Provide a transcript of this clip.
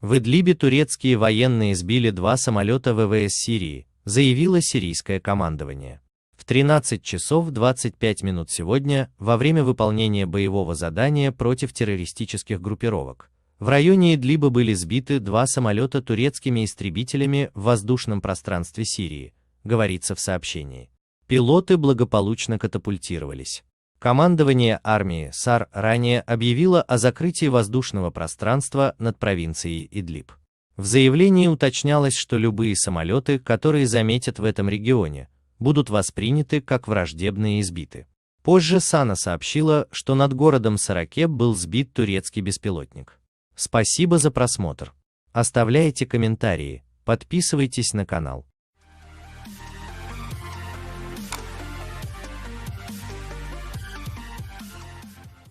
В Идлибе турецкие военные сбили 2 самолета ВВС Сирии, заявило сирийское командование. В 13 часов 25 минут сегодня, во время выполнения боевого задания против террористических группировок, в районе Идлиба были сбиты 2 самолета турецкими истребителями в воздушном пространстве Сирии, говорится в сообщении. Пилоты благополучно катапультировались. Командование армии САР ранее объявило о закрытии воздушного пространства над провинцией Идлиб. В заявлении уточнялось, что любые самолеты, которые заметят в этом регионе, будут восприняты как враждебные и сбиты. Позже САНА сообщила, что над городом Саракеб был сбит турецкий беспилотник. Спасибо за просмотр. Оставляйте комментарии, подписывайтесь на канал.